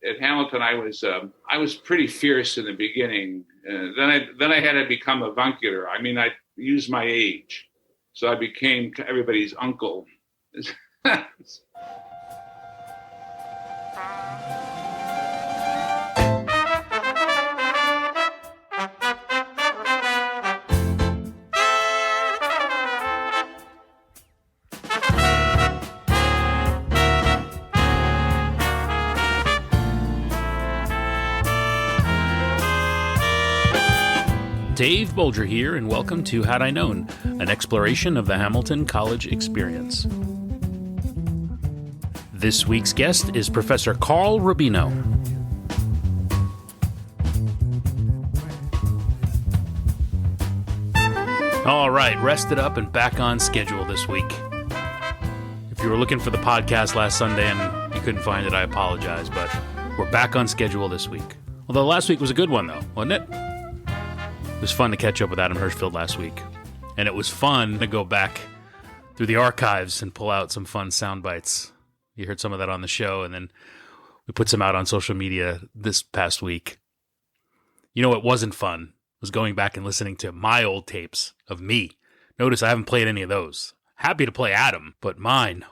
at Hamilton, I was pretty fierce in the beginning. Then I had to become avuncular. I mean, I used my age, so I became everybody's uncle. Dave Bolger here, and welcome to Had I Known, an exploration of the Hamilton College experience. This week's guest is Professor Carl Rubino. All right, rested up and back on schedule this week. If you were looking for the podcast last Sunday and you couldn't find it, I apologize, but we're back on schedule this week. Although last week was a good one, though, wasn't it? It was fun to catch up with Adam Hirschfield last week. And it was fun to go back through the archives and pull out some fun sound bites. You heard some of that on the show, and then we put some out on social media this past week. You know what wasn't fun was going back and listening to my old tapes of me. Notice I haven't played any of those. Happy to play Adam, but mine,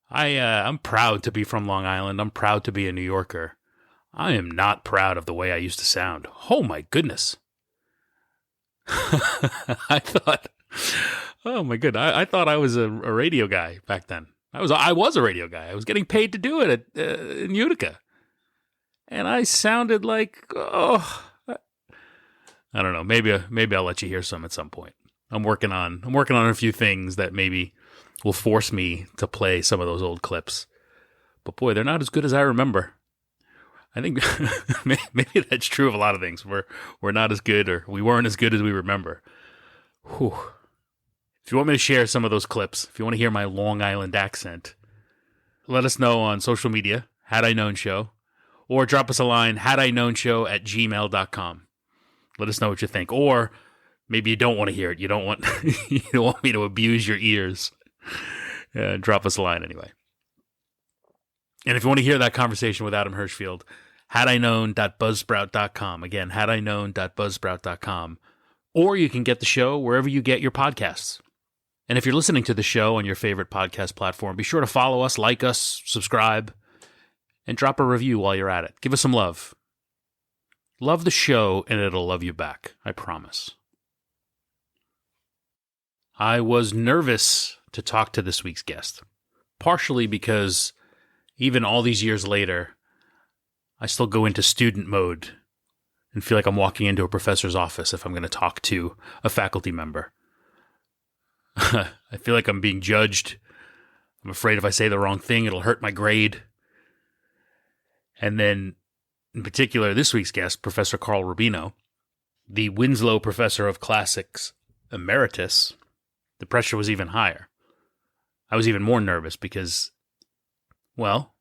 I'm proud to be from Long Island. I'm proud to be a New Yorker. I am not proud of the way I used to sound. Oh my goodness. I thought I was a radio guy back then. I was a radio guy. I was getting paid to do it in Utica. And I sounded like, I don't know. Maybe I'll let you hear some at some point. I'm working on a few things that maybe will force me to play some of those old clips. But boy, they're not as good as I remember. I think maybe that's true of a lot of things. We're not as good, or we weren't as good as we remember. Whew. If you want me to share some of those clips, if you want to hear my Long Island accent, let us know on social media, Had I Known Show, or drop us a line, hadiknownshow@gmail.com. Let us know what you think. Or maybe you don't want to hear it. You don't want me to abuse your ears. Drop us a line anyway. And if you want to hear that conversation with Adam Hirschfield, hadiknown.buzzsprout.com. Again, hadiknown.buzzsprout.com. Or you can get the show wherever you get your podcasts. And if you're listening to the show on your favorite podcast platform, be sure to follow us, like us, subscribe, and drop a review while you're at it. Give us some love. Love the show, and it'll love you back. I promise. I was nervous to talk to this week's guest, partially because even all these years later, I still go into student mode and feel like I'm walking into a professor's office if I'm going to talk to a faculty member. I feel like I'm being judged. I'm afraid if I say the wrong thing, it'll hurt my grade. And then, in particular, this week's guest, Professor Carl Rubino, the Winslow Professor of Classics Emeritus, the pressure was even higher. I was even more nervous because, well,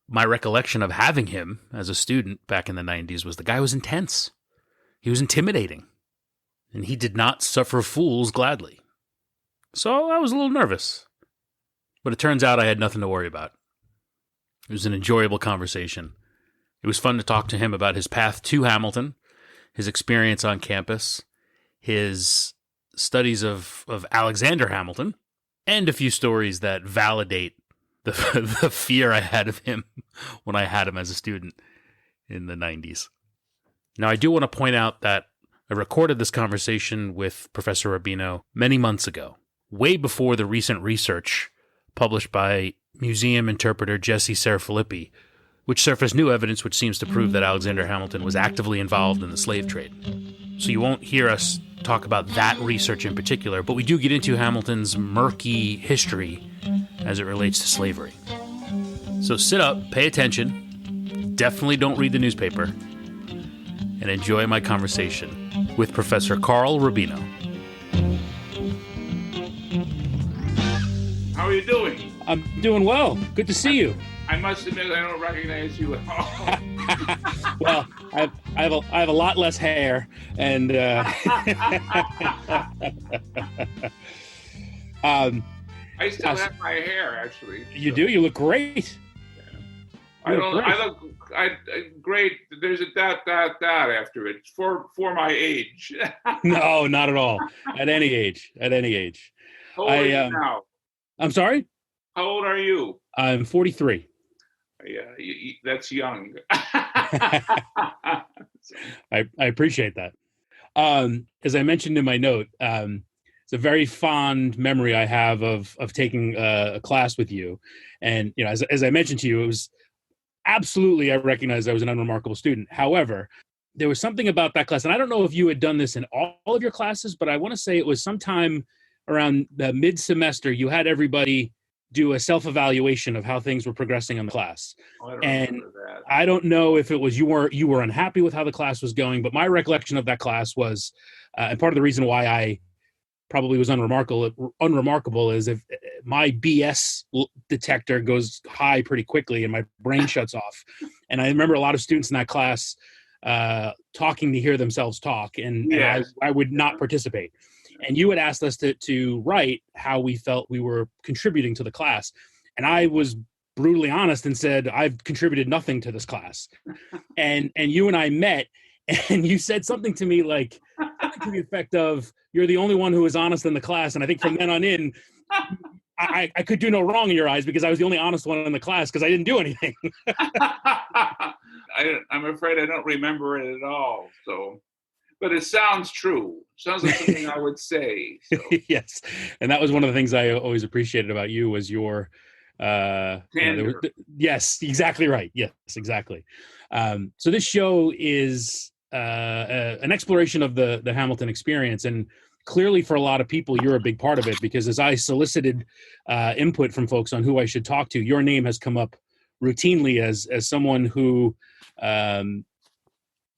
my recollection of having him as a student back in the 90s was the guy was intense. He was intimidating. And he did not suffer fools gladly. So I was a little nervous. But it turns out I had nothing to worry about. It was an enjoyable conversation. It was fun to talk to him about his path to Hamilton, his experience on campus, his studies of Alexander Hamilton, and a few stories that validate the fear I had of him when I had him as a student in the 90s. Now, I do want to point out that I recorded this conversation with Professor Rubino many months ago, way before the recent research published by museum interpreter Jesse Serafilippi, which surfaced new evidence which seems to prove that Alexander Hamilton was actively involved in the slave trade. So you won't hear us talk about that research in particular, but we do get into Hamilton's murky history as it relates to slavery. So sit up, pay attention, definitely don't read the newspaper, and enjoy my conversation with Professor Carl Rubino. How are you doing? I'm doing well. Good to see you. I must admit I don't recognize you at all. Well, I have a lot less hair, and I still have my hair, actually. You do? You look great. Yeah. I You look don't. great. I look. Great. There's a dot after it for my age. No, not at all. At any age. At any age. How old are I you now? I'm sorry. How old are you? I'm 43. Yeah, that's young. I appreciate that. As I mentioned in my note, it's a very fond memory I have of taking a class with you, and as I mentioned to you, it was absolutely I recognized I was an unremarkable student. However, there was something about that class, and I don't know if you had done this in all of your classes, but I want to say it was sometime around the mid semester. You had everybody do a self evaluation of how things were progressing in the class, I don't and remember that. I don't know if it was you were unhappy with how the class was going, but my recollection of that class was, and part of the reason why I probably was unremarkable is if my BS detector goes high pretty quickly and my brain shuts off. And I remember a lot of students in that class talking to hear themselves talk, and Yes. I would not participate. And you had asked us to write how we felt we were contributing to the class. And I was brutally honest and said, I've contributed nothing to this class. And you and I met, and you said something to me like, to the effect of, you're the only one who was honest in the class. And I think from then on in, I could do no wrong in your eyes because I was the only honest one in the class because I didn't do anything. I'm afraid I don't remember it at all. So, but it sounds true. Sounds like something I would say. So. Yes, and that was one of the things I always appreciated about you was your yes, exactly right. Yes, exactly. So this show is an exploration of the Hamilton experience, and clearly for a lot of people you're a big part of it, because as I solicited input from folks on who I should talk to, your name has come up routinely as someone who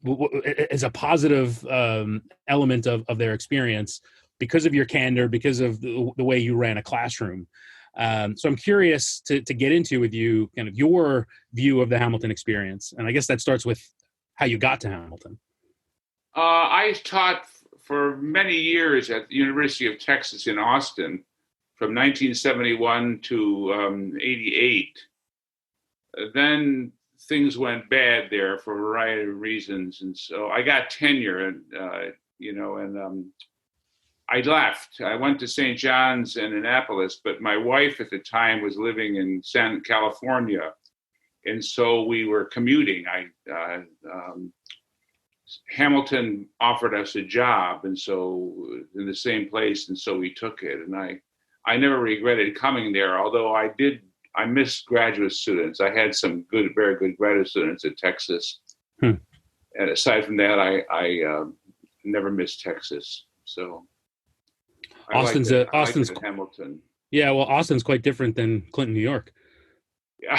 is a positive element of their experience because of your candor, because of the way you ran a classroom. So I'm curious to get into with you kind of your view of the Hamilton experience. And I guess that starts with how you got to Hamilton. I taught for many years at the University of Texas in Austin from 1971 to 88. Then things went bad there for a variety of reasons. And so I got tenure and, I left. I went to St. John's and Annapolis, but my wife at the time was living in California. And so we were commuting. Hamilton offered us a job, and so in the same place, and so we took it. And I never regretted coming there, although I missed graduate students. I had some very good graduate students at Texas. And aside from that, I never missed Texas. So Austin's Hamilton. Yeah, well, Austin's quite different than Clinton, New York. Yeah.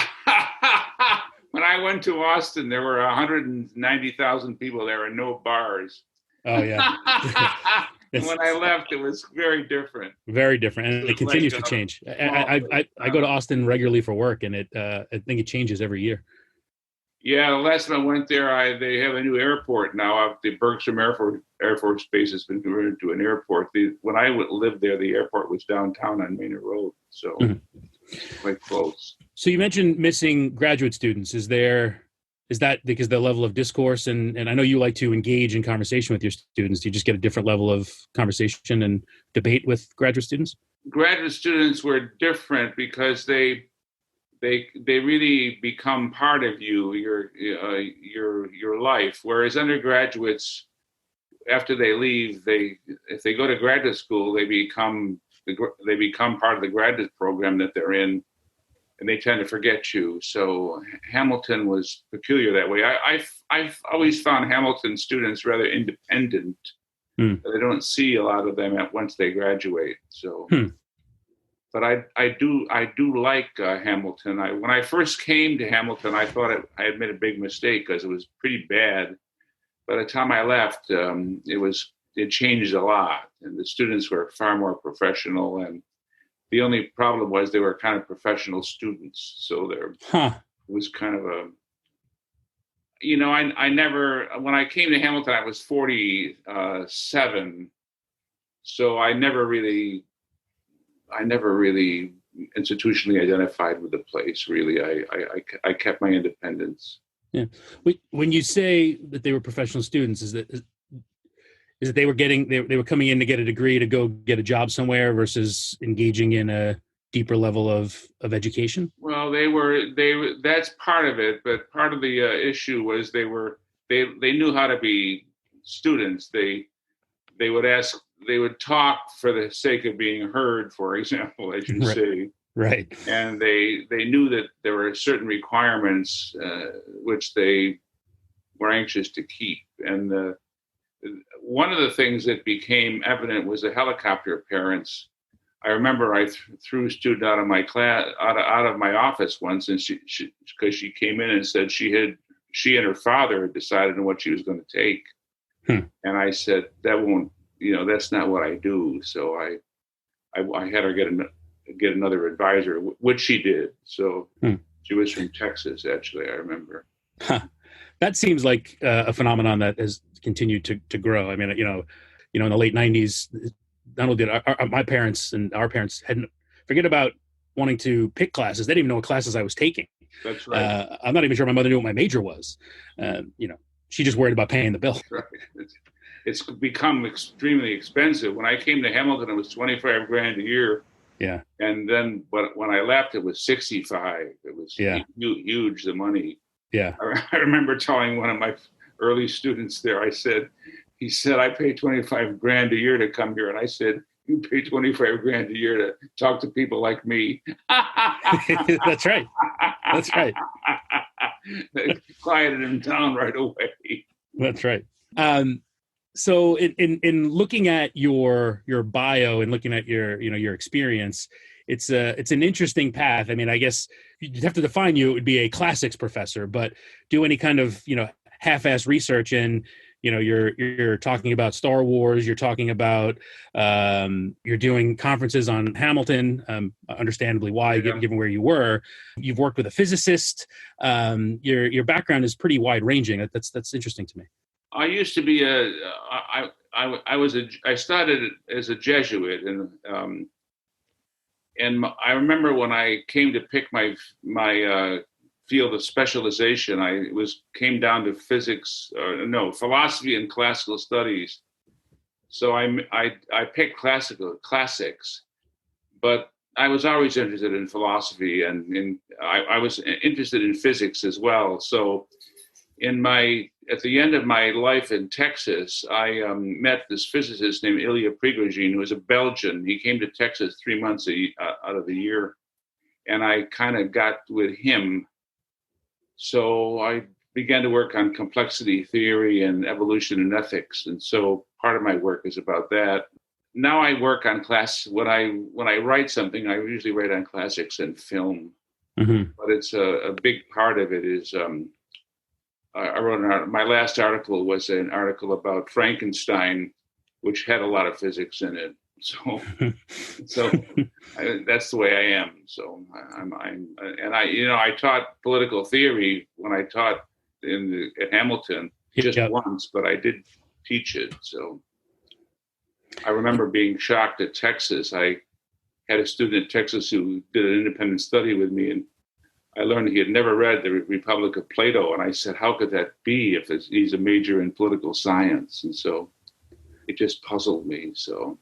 When I went to Austin, there were 190,000 people there and no bars. Oh, yeah. And when I left, it was very different. Very different, and it continues to change. I go to Austin regularly for work, and I think it changes every year. Yeah, the last time I went there, they have a new airport now. The Bergstrom Air Force Base has been converted to an airport. When I lived there, the airport was downtown on Manor Road, so quite close. So you mentioned missing graduate students. Is that because the level of discourse, and I know you like to engage in conversation with your students, do you just get a different level of conversation and debate with graduate students? Graduate students were different because they really become part of your life, whereas undergraduates, after they leave, if they go to graduate school, they become part of the graduate program that they're in, and they tend to forget you. So Hamilton was peculiar that way. I've always found Hamilton students rather independent. They don't see a lot of them once they graduate. So, but I do like Hamilton. When I first came to Hamilton, I thought I had made a big mistake because it was pretty bad. By the time I left, it changed a lot, and the students were far more professional. And the only problem was they were kind of professional students, so there was kind of a, I never, when I came to Hamilton, I was 47, so I never really institutionally identified with the place. Really, I kept my independence. Yeah. When you say that they were professional students, is that they were coming in to get a degree to go get a job somewhere versus engaging in a deeper level of education? Well, that's part of it, but part of the issue was they knew how to be students. They would talk for the sake of being heard, for example, as you Right. say. Right. And they knew that there were certain requirements which they were anxious to keep. And one of the things that became evident was the helicopter parents. I remember I threw a student out of my class, out of my office once, and because she came in and said she and her father had decided on what she was going to take. And I said, that won't, that's not what I do. So I had her get another advisor, which she did. So she was from Texas, actually, I remember. Huh. That seems like a phenomenon that has continued to grow. I mean, in the late 90s, not only did my parents and our parents hadn't forget about wanting to pick classes. They didn't even know what classes I was taking. That's right. I'm not even sure my mother knew what my major was. She just worried about paying the bill. That's right. It's become extremely expensive. When I came to Hamilton, it was $25,000 a year. Yeah. And then, but when I left, it was 65. It was huge, the money. Yeah. I remember telling one of my early students there, he said, I pay $25,000 a year to come here. And I said, you pay $25,000 a year to talk to people like me. That's right. That's right. They quieted him down right away. That's right. So in looking at your bio and looking at your experience, it's an interesting path. I mean, I guess you'd have to define you. It would be a classics professor, but do any kind of half-ass research and you're talking about Star Wars. You're talking about you're doing conferences on Hamilton. Understandably, why given where you were. You've worked with a physicist. Your background is pretty wide ranging. That's interesting to me. I used to be I started as a Jesuit, and I remember when I came to pick my field of specialization, came down to philosophy and classical studies. So I picked classics, but I was always interested in philosophy, and I was interested in physics as well. So at the end of my life in Texas, I met this physicist named Ilya Prigogine, who was a Belgian. He came to Texas 3 months out of the year, and I kind of got with him. So I began to work on complexity theory and evolution and ethics, and so part of my work is about that. Now I work on when I write something, I usually write on classics and film, but it's a big part of it is. I wrote my last article was an article about Frankenstein, which had a lot of physics in it. So that's the way I am. So I taught political theory when I taught at Hamilton once, but I did teach it. So I remember being shocked at Texas. I had a student at Texas who did an independent study with me, and I learned he had never read The Republic of Plato. And I said, how could that be if he's a major in political science? And so it just puzzled me. So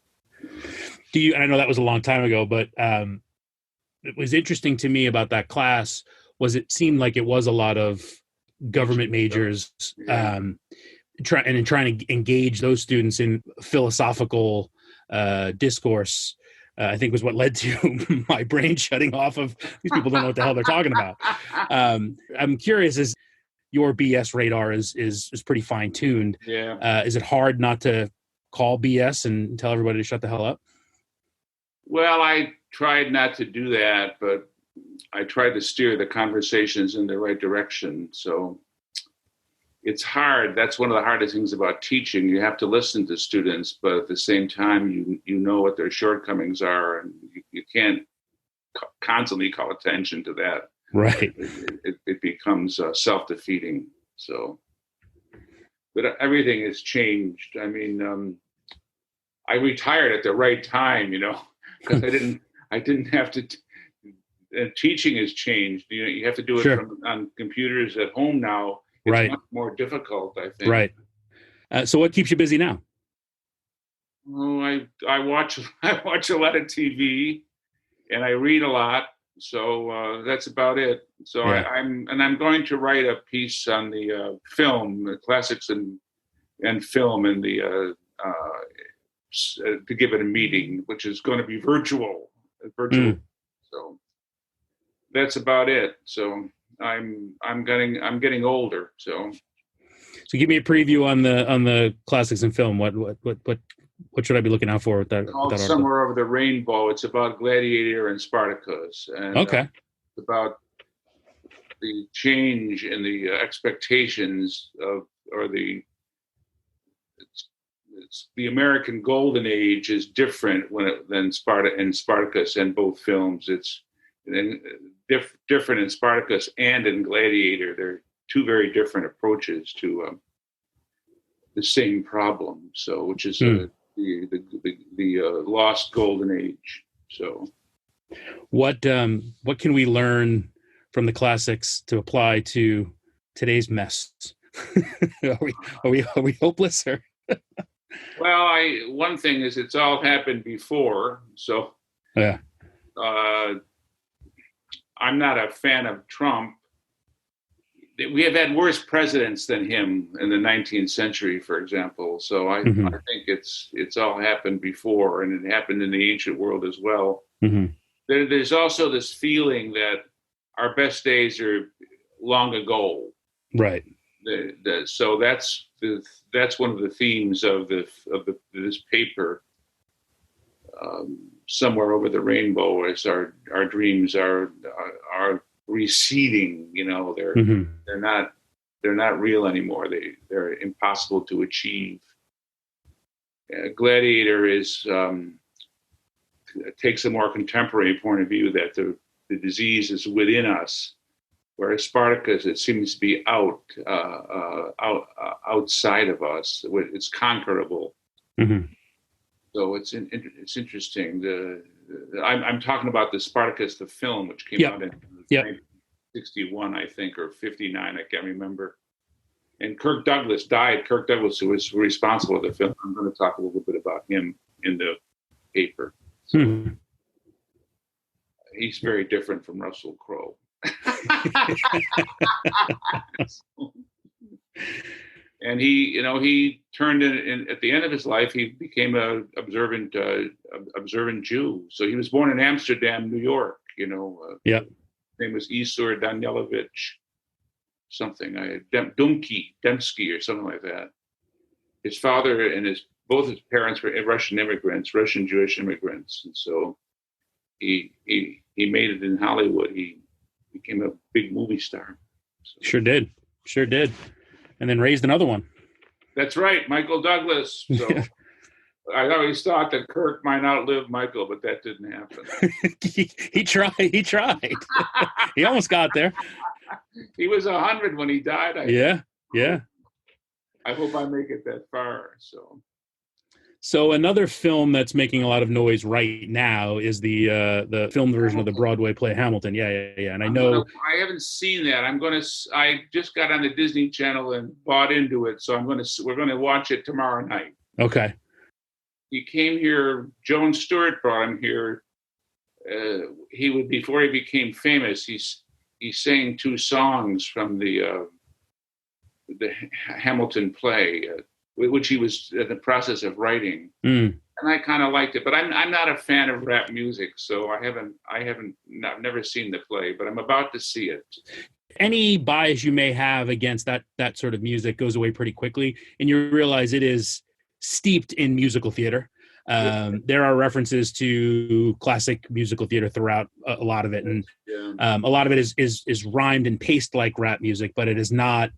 and I know that was a long time ago, but it was interesting to me about that class was it seemed like it was a lot of government majors trying to engage those students in philosophical discourse. I think was what led to my brain shutting off of these people don't know what the hell they're talking about. I'm curious, is your BS radar is pretty fine tuned. Yeah. Is it hard not to call BS and tell everybody to shut the hell up? Well, I tried not to do that, but I tried to steer the conversations in the right direction. So it's hard. That's one of the hardest things about teaching. You have to listen to students, but at the same time, you know what their shortcomings are, and you can't constantly call attention to that. Right. It becomes self-defeating. So, but everything has changed. I mean, I retired at the right time, because I didn't have to teaching has changed. You have to do it Sure. on computers at home now. It's Right. much more difficult, I think. Right. So what keeps you busy now? Oh, I watch I watch a lot of TV, and I read a lot. So that's about it. So Yeah. I'm going to write a piece on the film, the classics and film, and to give it a meeting, which is going to be virtual. So that's about it. So I'm getting older. So give me a preview on the classics and film. What should I be looking out for with that? called With that article? Somewhere Over the Rainbow. It's about Gladiator and Spartacus, and Okay. it's about the change in the expectations of, or it's the American Golden Age is different than Spartacus and both films. It's different in Spartacus and in Gladiator. They're two very different approaches to the same problem. So, which is the lost Golden Age. So, what can we learn from the classics to apply to today's mess? Are we hopeless or? Well, one thing is it's all happened before, so yeah. I'm not a fan of Trump. We have had worse presidents than him in the 19th century, for example. So I think it's all happened before, and it happened in the ancient world as well. Mm-hmm. There's also this feeling that our best days are long ago. Right. So that's one of the themes of this paper. Somewhere over the rainbow, as our dreams are receding. They're not real anymore. They're impossible to achieve. Gladiator takes a more contemporary point of view that the disease is within us. Whereas Spartacus, it seems to be outside of us. It's conquerable. Mm-hmm. So it's interesting. I'm talking about the Spartacus, the film, which came out in 1961, I think, or 59. I can't remember. And Kirk Douglas died. Kirk Douglas, who was responsible for the film. I'm going to talk a little bit about him in the paper. So, he's very different from Russell Crowe. And he turned in at the end of his life. He became a observant Jew. So he was born in Amsterdam, New York. His name was Isur Danielovich, something. Dembski, or something like that. His father and both his parents were Russian immigrants, Russian Jewish immigrants, and so he made it in Hollywood. He became a big movie star. So. Sure did. And then raised another one. That's right, Michael Douglas. So I always thought that Kirk might outlive Michael, but that didn't happen. He tried. He almost got there. He was 100 when he died. Yeah. I hope I make it that far. So another film that's making a lot of noise right now is the film version of the Broadway play Hamilton. Yeah. And I know I haven't seen that. I just got on the Disney Channel and bought into it, so we're going to watch it tomorrow night. Okay. He came here. Joan Stewart brought him here. Before he became famous, he sang two songs from the Hamilton play. Which he was in the process of writing, and I kind of liked it. But I'm not a fan of rap music, so I've never seen the play, but I'm about to see it. Any bias you may have against that sort of music goes away pretty quickly, and you realize it is steeped in musical theater. There are references to classic musical theater throughout a lot of it, and a lot of it is rhymed and paced like rap music, but it is not.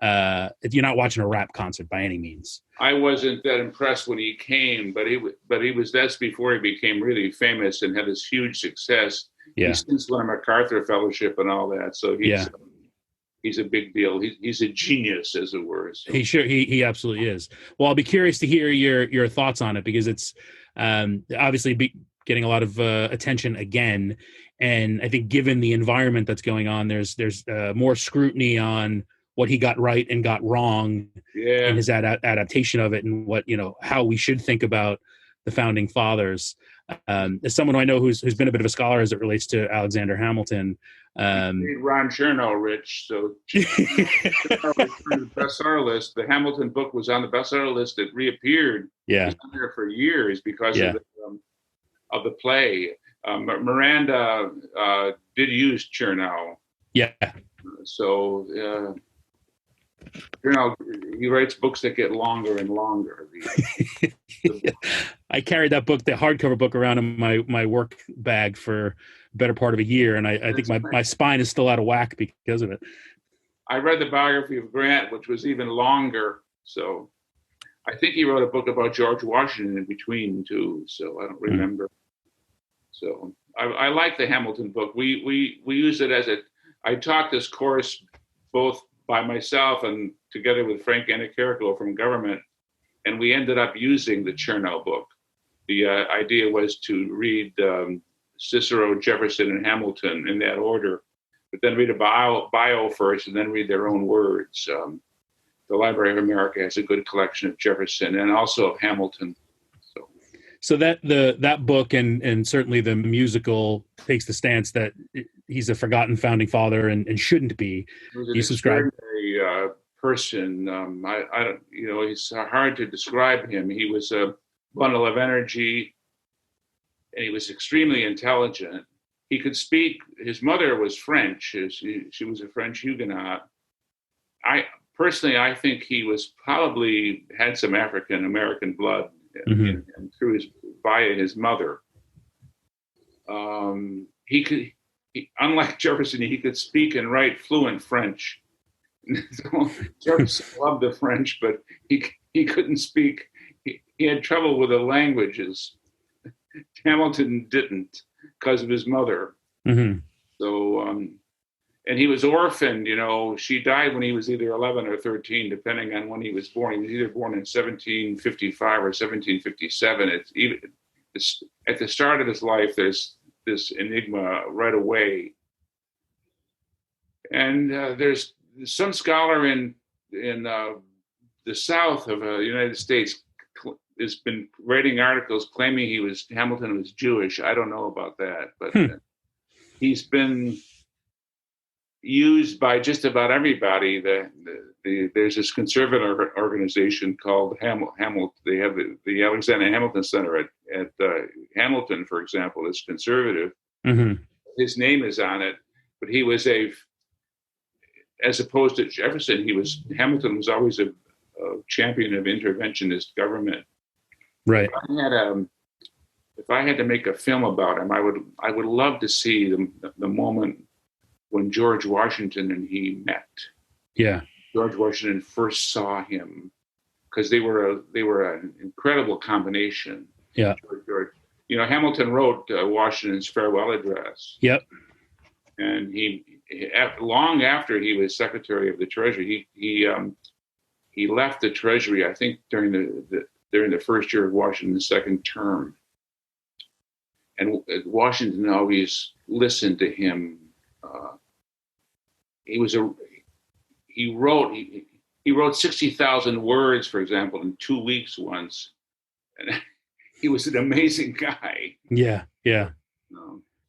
You're not watching a rap concert by any means. I wasn't that impressed when he came, that's before he became really famous and had this huge success. Yeah. He's since won a MacArthur Fellowship and all that. So he's a big deal. He's a genius, as it were. So. He absolutely is. Well, I'll be curious to hear your thoughts on it, because it's obviously getting a lot of attention again. And I think given the environment that's going on, there's more scrutiny on what he got right and got wrong in his adaptation of it, and what, how we should think about the founding fathers. As someone who I know who's been a bit of a scholar as it relates to Alexander Hamilton. Ron Chernow, Rich. So Chernow was on the bestseller list. The Hamilton book was on the bestseller list. It reappeared. Yeah, it was on there for years because of the play. Miranda did use Chernow. Yeah. So he writes books that get longer and longer. I carried that book, the hardcover book, around in my work bag for the better part of a year, and I think my spine is still out of whack because of it. I read the biography of Grant, which was even longer. So I think he wrote a book about George Washington in between too. So I don't remember. So I like the Hamilton book. We use it as I taught this course both by myself and together with Frank Anacarico from government, and we ended up using the Chernow book. The idea was to read Cicero, Jefferson, and Hamilton in that order, but then read a bio first and then read their own words. The Library of America has a good collection of Jefferson and also of Hamilton. So that book and certainly the musical takes the stance that he's a forgotten founding father and shouldn't be. He's an extraordinary person. I don't, it's hard to describe him. He was a bundle of energy, and he was extremely intelligent. He could speak. His mother was French. She was a French Huguenot. I think he was probably had some African American blood. And via his mother. Unlike Jefferson, he could speak and write fluent French. Jefferson loved the French, but he couldn't speak. He had trouble with the languages. Hamilton didn't because of his mother. Mm-hmm. So, and he was orphaned. She died when he was either 11 or 13, depending on when he was born. He was either born in 1755 or 1757. It's at the start of his life. There's this enigma right away, and there's some scholar in the South of the United States has been writing articles claiming Hamilton was Jewish. I don't know about that, but he's been used by just about everybody. There's this conservative organization called Hamilton. They have the Alexander Hamilton Center at Hamilton, for example, is conservative. Mm-hmm. His name is on it, but he was as opposed to Jefferson, Hamilton was always a champion of interventionist government. Right. If I had to make a film about him, I would love to see the moment when George Washington and he met. Yeah. George Washington first saw him, because they were an incredible combination. Yeah. George, Hamilton wrote Washington's farewell address. Yep. And he long after he was Secretary of the Treasury, he left the Treasury, I think, during the first year of Washington's second term. And Washington always listened to him. He wrote 60,000 words, for example, in 2 weeks once, and he was an amazing guy. Yeah.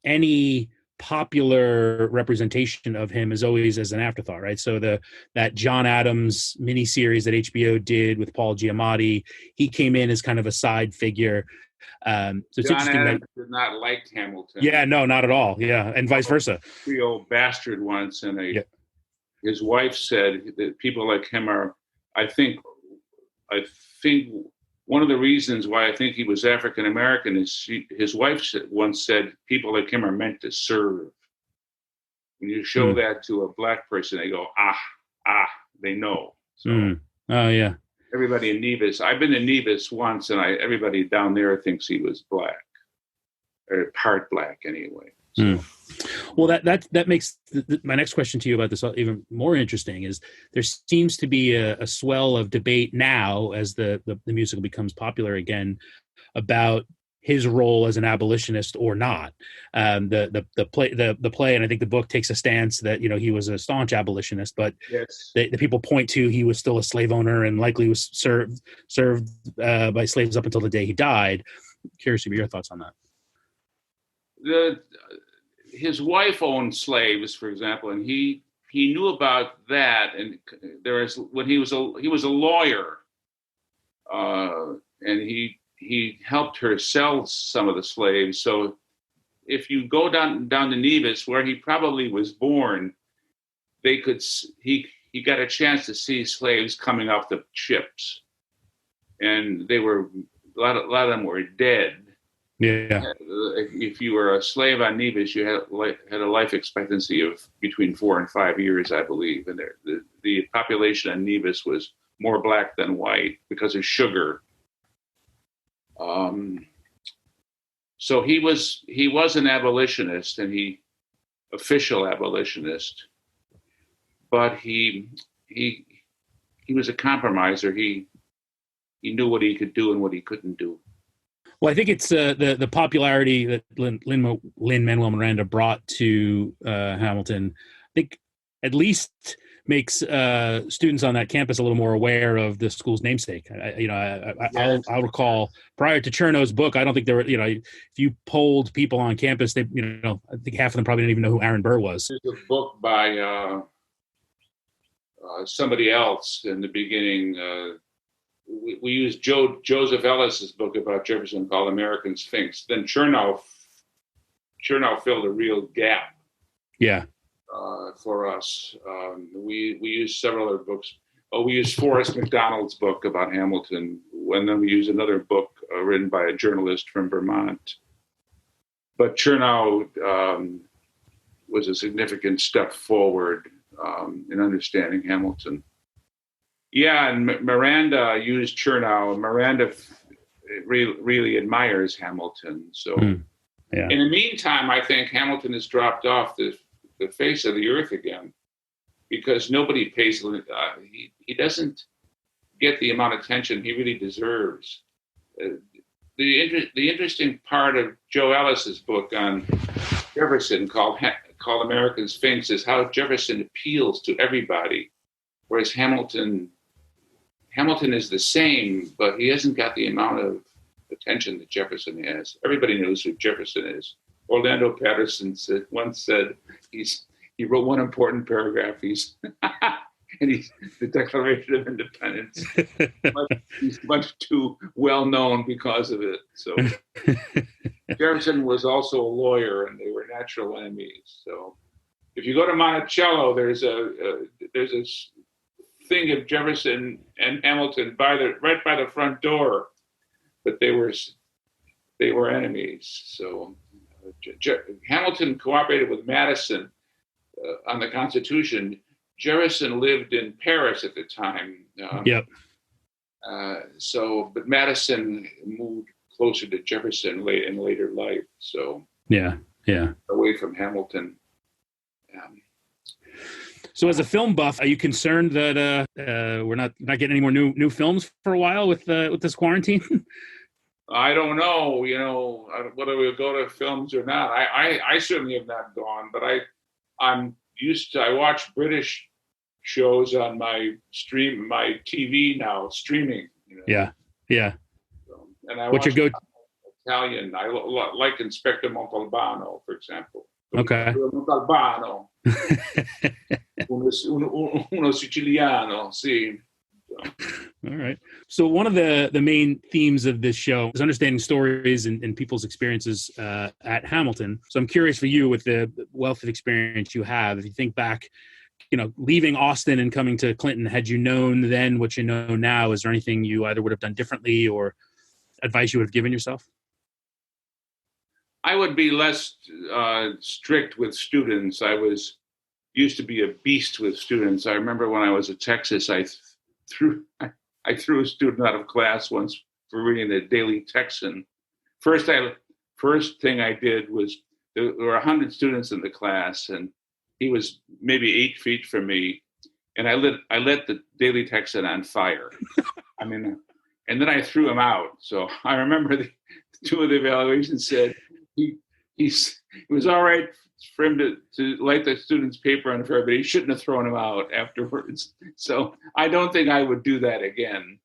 Any popular representation of him is always as an afterthought, right? So that John Adams miniseries that HBO did with Paul Giamatti, he came in as kind of a side figure. So it's John interesting Adams did not like Hamilton. Yeah, no, not at all. Yeah, and vice versa. Creole bastard once, and his wife said that people like him are. I think one of the reasons why I think he was African American is his wife once said people like him are meant to serve. When you show that to a black person, they go they know. So, oh yeah. Everybody in Nevis. I've been to Nevis once, and everybody down there thinks he was black, or part black anyway. So. Well, that makes my next question to you about this even more interesting. Is there seems to be a swell of debate now as the musical becomes popular again about his role as an abolitionist or not. The play, and I think the book takes a stance that he was a staunch abolitionist, but Yes. the people point to he was still a slave owner and likely was served by slaves up until the day he died. Curious to hear your thoughts on that. His wife owned slaves, for example, and he knew about that. And when he was a lawyer, and he helped her sell some of the slaves. So if you go down to Nevis, where he probably was born, he got a chance to see slaves coming off the ships, and a lot of them were dead. Yeah. If you were a slave on Nevis, you had a life expectancy of between 4 and 5 years, I believe. And the population on Nevis was more black than white because of sugar. So he was an abolitionist, and official abolitionist, but he was a compromiser. He knew what he could do and what he couldn't do. Well, I think it's the popularity that Lin-Manuel Miranda brought to Hamilton, I think at least makes students on that campus a little more aware of the school's namesake. I'll recall prior to Cherno's book, I don't think there were, if you polled people on campus, they, I think half of them probably didn't even know who Aaron Burr was. There's a book by somebody else in the beginning. We used Joseph Ellis's book about Jefferson called American Sphinx. Then Cherno filled a real gap. Yeah. For us, we used several other books. We used Forrest McDonald's book about Hamilton, and then we used another book written by a journalist from Vermont. But Cherno was a significant step forward in understanding Hamilton. Yeah, and Miranda used Cherno. Miranda really admires Hamilton. So, yeah. In the meantime, I think Hamilton has dropped off the face of the earth again, because nobody pays. He doesn't get the amount of attention he really deserves. The interesting part of Joe Ellis's book on Jefferson, called American Sphinx, is how Jefferson appeals to everybody, whereas Hamilton is the same, but he hasn't got the amount of attention that Jefferson has. Everybody knows who Jefferson is. Orlando Patterson once said he wrote one important paragraph. He's the Declaration of Independence. He's much too well known because of it. So Jefferson was also a lawyer, and they were natural enemies. So if you go to Monticello, there's a thing of Jefferson and Hamilton right by the front door, but they were enemies. So Hamilton cooperated with Madison on the Constitution. Jefferson lived in Paris at the time. Yep. But Madison moved closer to Jefferson in later life. So yeah, away from Hamilton. So, as a film buff, are you concerned that we're not getting any more new films for a while with this quarantine? I don't know, whether we'll go to films or not. I certainly have not gone, but I'm used to. I watch British shows on my TV now, streaming. Yeah. So, and I what's watch your go? Italian. I like Inspector Montalbano, for example. Okay. Montalbano. uno siciliano, sì. All right. So one of the main themes of this show is understanding stories and people's experiences at Hamilton. So I'm curious for you, with the wealth of experience you have, if you think back, leaving Austin and coming to Clinton, had you known then what you know now, is there anything you either would have done differently or advice you would have given yourself? I would be less strict with students. I used to be a beast with students. I remember when I was at Texas, I threw a student out of class once for reading the Daily Texan. First thing I did was, there were 100 students in the class, and he was maybe 8 feet from me, and I lit the Daily Texan on fire. And then I threw him out. So I remember two of the evaluations said he it was all right for him to light the student's paper on fire, but he shouldn't have thrown him out afterwards. So I don't think I would do that again.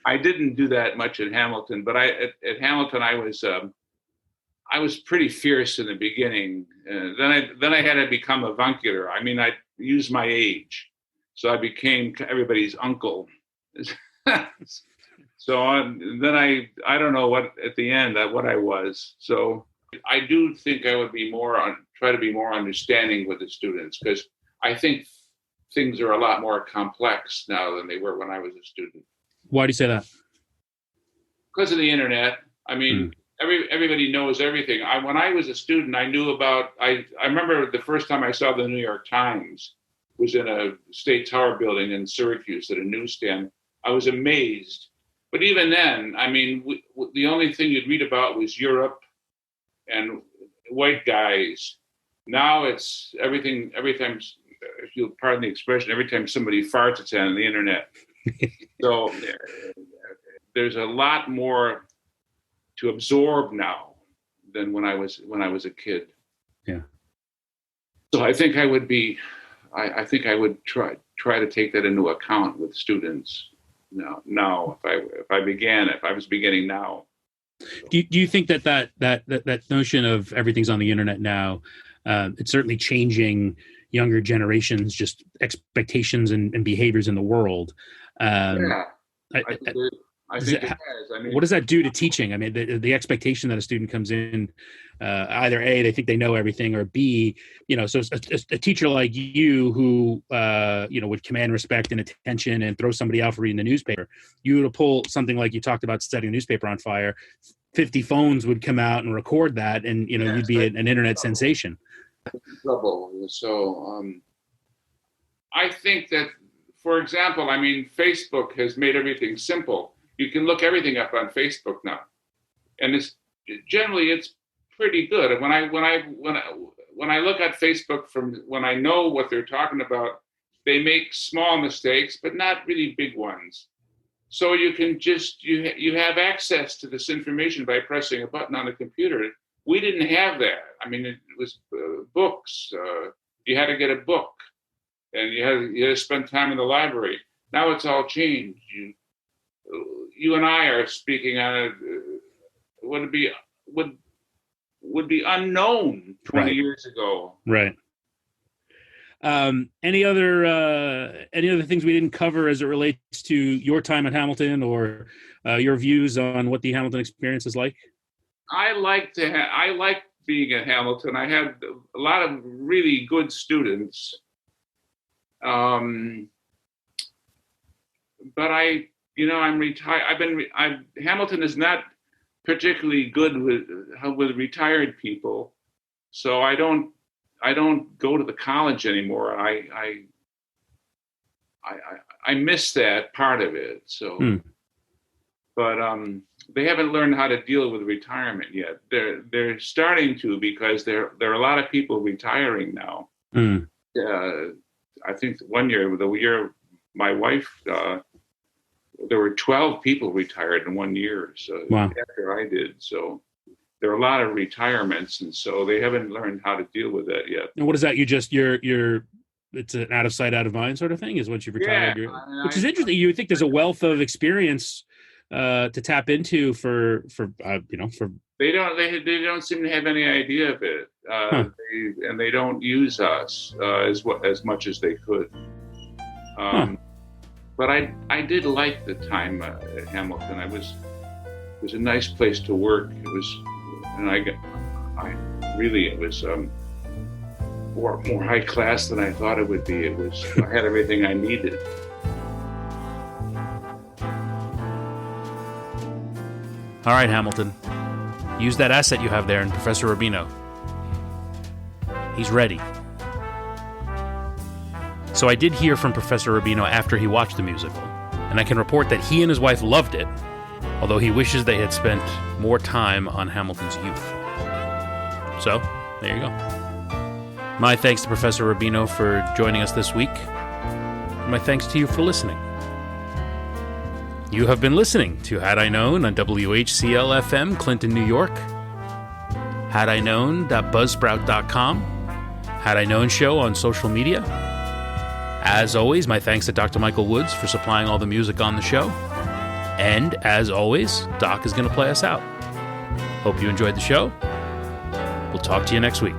I didn't do that much at Hamilton, but at Hamilton I was pretty fierce in the beginning. Then I had to become avuncular. I mean, I used my age, so I became everybody's uncle. So then I don't know what at the end what I was. So I do think I would be try to be more understanding with the students, because I think things are a lot more complex now than they were when I was a student. Why do you say that? Because of the internet. I mean, everybody knows everything. When I was a student, I knew about. I remember the first time I saw the New York Times was in a State Tower building in Syracuse at a newsstand. I was amazed. But even then, I mean, the only thing you'd read about was Europe and white guys. Now it's everything. Every time, if you'll pardon the expression, every time somebody farts, it's on the internet. So there's a lot more to absorb now than when I was a kid. Yeah. So I think I would be. I think I would try to take that into account with students. Now, if I was beginning now. Do you think that notion of everything's on the internet now, it's certainly changing younger generations, just expectations and behaviors in the world? Yeah, I think it has. I mean, what does that do to teaching? I mean, the expectation that a student comes in, either A, they think they know everything, or B, so a teacher like you who, would command respect and attention and throw somebody out for reading the newspaper, you would pull something like you talked about setting a newspaper on fire, 50 phones would come out and record that, and, you'd be an internet sensation. Trouble. So I think that, for example, I mean, Facebook has made everything simple. You can look everything up on Facebook now, and it's pretty good. And when I look at Facebook from when I know what they're talking about, they make small mistakes, but not really big ones. So you can you have access to this information by pressing a button on the computer. We didn't have that. I mean, it was books. You had to get a book, and you had to spend time in the library. Now it's all changed. You and I are speaking on would be unknown 20 years ago. Right. Any other things we didn't cover as it relates to your time at Hamilton, or your views on what the Hamilton experience is like? I like being at Hamilton. I had a lot of really good students. But I'm retired. Hamilton is not particularly good with retired people, so I don't go to the college anymore. I miss that part of it. So, but they haven't learned how to deal with retirement yet. They're starting to, because there are a lot of people retiring now. I think the year my wife. There were 12 people retired in 1 year, so wow. After I did. So there are a lot of retirements, and so they haven't learned how to deal with that yet. And what is that? It's an out of sight, out of mind sort of thing, is once you've retired. Yeah, which is interesting. You would think there's a wealth of experience to tap into for. They don't seem to have any idea of it, and they don't use us as much as they could. But I did like the time at Hamilton. It was a nice place to work. It was, and it was more high class than I thought it would be. I had everything I needed. All right, Hamilton, use that asset you have there in Professor Rubino. He's ready. So I did hear from Professor Rubino after he watched the musical, and I can report that he and his wife loved it, although he wishes they had spent more time on Hamilton's youth. So, there you go. My thanks to Professor Rubino for joining us this week, and my thanks to you for listening. You have been listening to Had I Known on WHCL-FM, Clinton, New York, hadiknown.buzzsprout.com, Had I Known Show on social media. As always, my thanks to Dr. Michael Woods for supplying all the music on the show. And as always, Doc is going to play us out. Hope you enjoyed the show. We'll talk to you next week.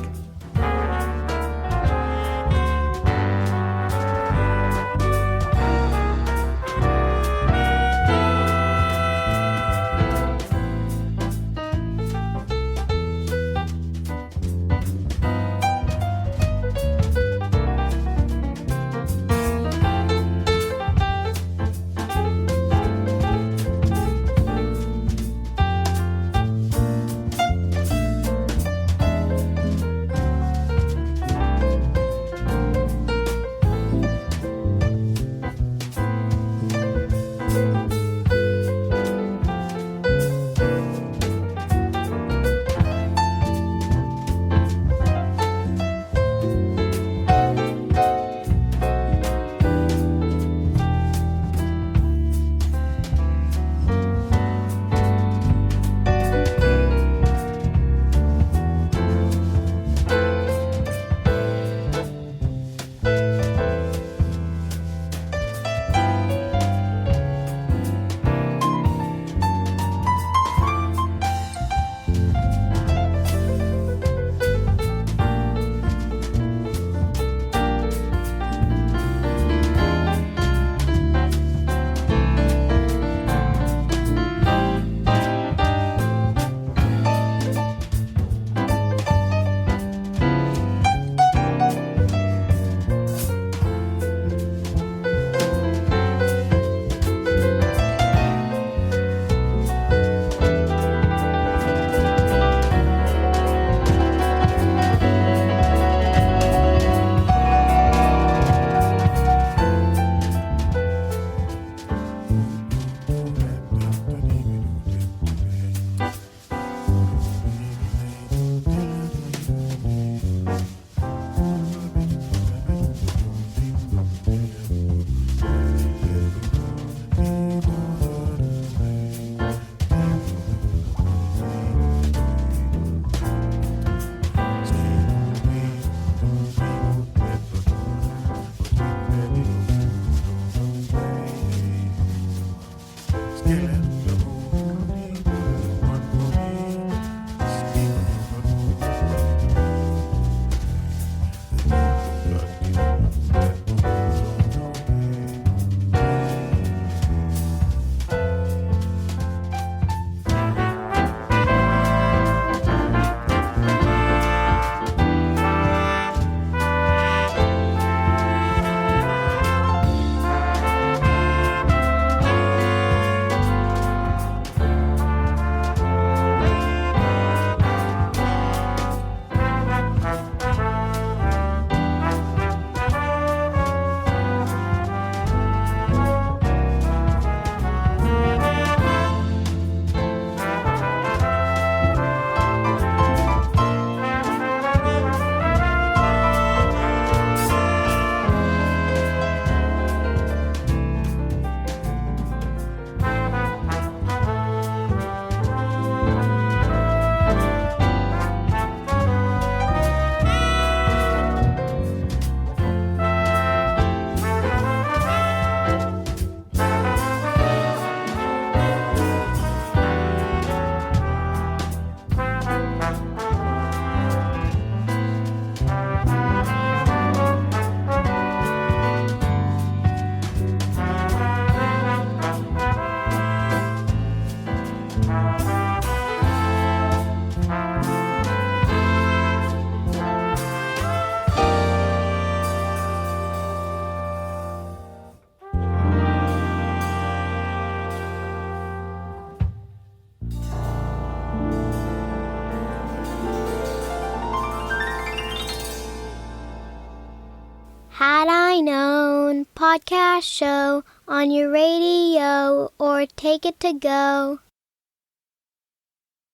Had I Known podcast show on your radio or take it to go.